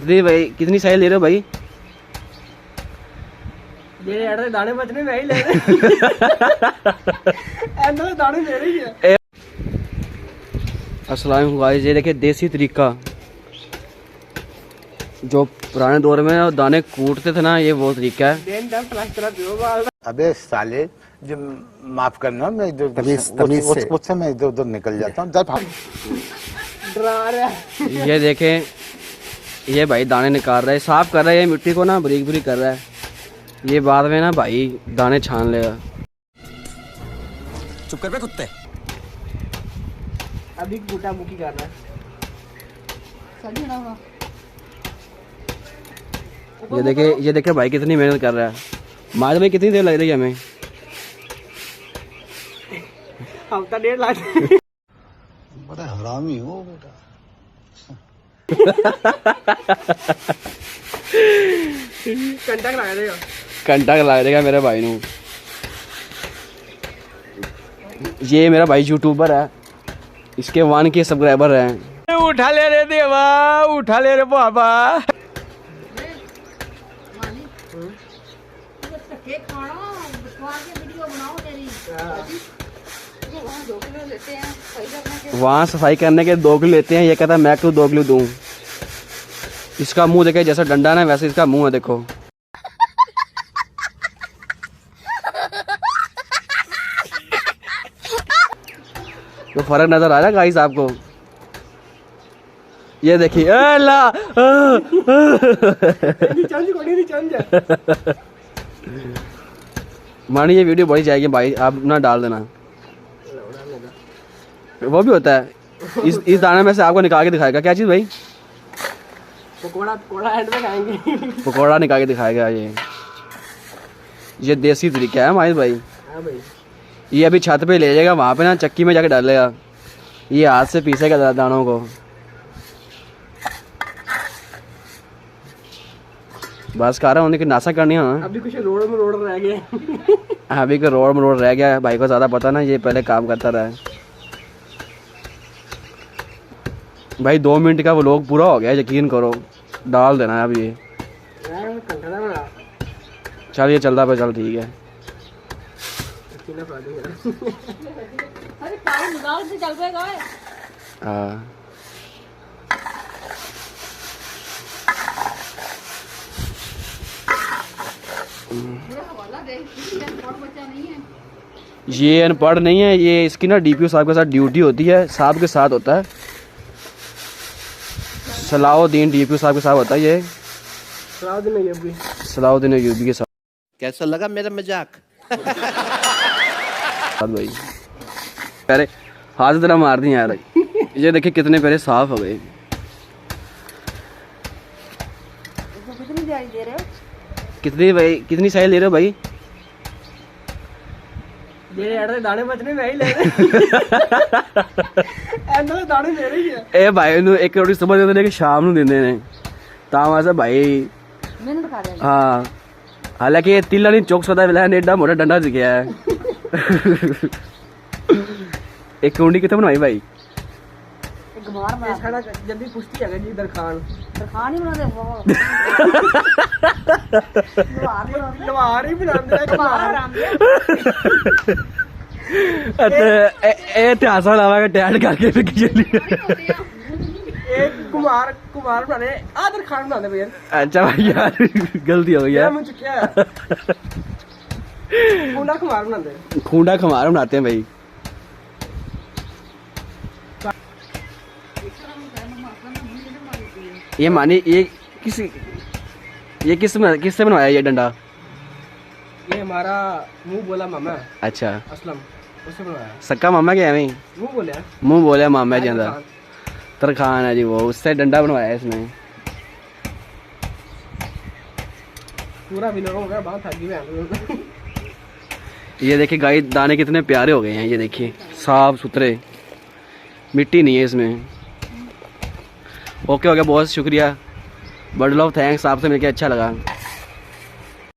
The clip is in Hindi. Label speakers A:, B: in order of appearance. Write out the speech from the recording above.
A: भाई कितनी साइज ले रहे हो भाई?
B: ये दाने बचने में ही ले रहे दाने ले रही है।
A: अस्सलाम वालेकुम गाइस, ये देखिए देसी तरीका जो पुराने दौर में दाने कूटते थे ना, ये वो तरीका है।
C: अबे साले, जो माफ करना, मैं इधर उससे मैं इधर उधर निकल जाता हूँ।
B: डरा रहा है।
A: ये देखें, ये भाई दाने निकाल रहा है, साफ कर रहा है, ये मिट्टी को ना बारीक बारीक कर रहा है। ये बाद में ना भाई दाने छान लेगा।
D: चुप कर बे कुत्ते।
B: अभी बूटा बुकी कर रहा है।
A: ये देखे भाई कितनी मेहनत कर रहा है। माज भाई कितनी देर लग रही है हमें?
B: हफ्ता 1.5 लाख।
C: बड़ा हरामी हो बेटा।
B: घंटा लगा देगा।
A: घंटा लग देगा मेरे भाई नू। ये मेरा भाई यूट्यूबर है, इसके 1 के सब्सक्राइबर हैं।
B: उठा ले रे देवा, उठा ले रे बाबा।
A: वहाँ सफाई करने के 2 किलो लेते हैं, ये कहता है मैं क्यों 2 किलो दूं। इसका मुंह देखे जैसा डंडा ना, वैसे इसका मुंह है, देखो। तो फर्क नजर आ रहा है गाइस आपको? ये देखिए, मानी ये वीडियो बढ़ी जाएगी भाई, आप ना डाल देना। वो भी होता है, इस दाने में से आपको निकाल के दिखाएगा। क्या चीज़ भाई?
B: पकोड़ा एंड में खाएंगे।
A: पकौड़ा निकाल के दिखाएगा। ये देसी तरीका है माहिर भाई।
B: हाँ भाई।
A: ये अभी छत पे ले जाएगा, वहाँ पे ना चक्की में जाके डालेगा। ये हाथ से पीसेगा दानों को। बस कर रहा हूँ कि नासा करनी है।
B: अभी कुछ रोड में रोड रह गए।
A: अभी को रोड में रोड रह गया है। भाई को ज़्यादा पता ना, ये पहले काम करता रहा है भाई। 2 मिनट का वो लोग पूरा हो गया, यकीन करो। डाल देना है अब ये। चल ये चलता पे, चल ठीक है। हाँ ये अनपढ़ नहीं है, ये इसकी ना डीपीओ साहब के साथ ड्यूटी होती है, साहब के साथ होता है। सलाउद्दीन डीपीओ साहब के साथ होता है ये। सलाउद्दीन अय्यूबी के साथ।
D: कैसा लगा मेरा मजाक?
A: भाई पहले हाथ तरह मार दी यार। ये देखिए कितने पहले साफ हो गए।
E: कितनी दे रहे हो?
A: कितनी भाई, कितनी साइज ले रहे हो भाई?
B: ये दाने बचने में ही ले रहे। दाने ले रही है।
A: ए भाई नु 1 रोटी सुबह देंगे कि शाम ਨੂੰ ਦਿੰਦੇ ਨੇ ਤਾਂ ਵਾਸਤੇ ਭਾਈ
E: मैंने दिखा दिया।
A: हाँ, हालांकि ये तिल्ला नहीं चौक सदा मिला है, एडा मोटा डंडा दिखा है। एक कुंडी कितने बनवाई भाई?
E: एक गमार बना दे।
B: जल्दी पुष्टि है जी। दरखान
E: ही बना दे वो।
B: लवार ही बना दे।
A: ए इतिहास लावा टैड करके फिर चली।
B: एक कुमार बना दे, दरखान बना दे भैया।
A: अच्छा भाई यार गलती हो गई यार।
B: मुझे क्या है? खूंडा कुमार बना दे।
A: खूंडा खमार बनाते हैं भाई। ये मानी ये किससे बनवाया ये डंडा?
B: ये हमारा मुंह बोला मामा।
A: अच्छा,
B: असलम उससे बनवाया।
A: सक्का मामा क्या है? मुंह बोले मामा जी अंदर। तरखान है जी वो, उससे डंडा बनवाया इसने।
B: पूरा विनर हो गया, बहुत थकी मैं।
A: ये देखिए गाइस, दाने कितने प्यारे हो गए हैं। ये देखिए साफ सुथरे, मिट्टी नहीं है इसमें। ओके हो गया, बहुत शुक्रिया। बर्ड लव थैंक्स, आपसे मिलकर अच्छा लगा।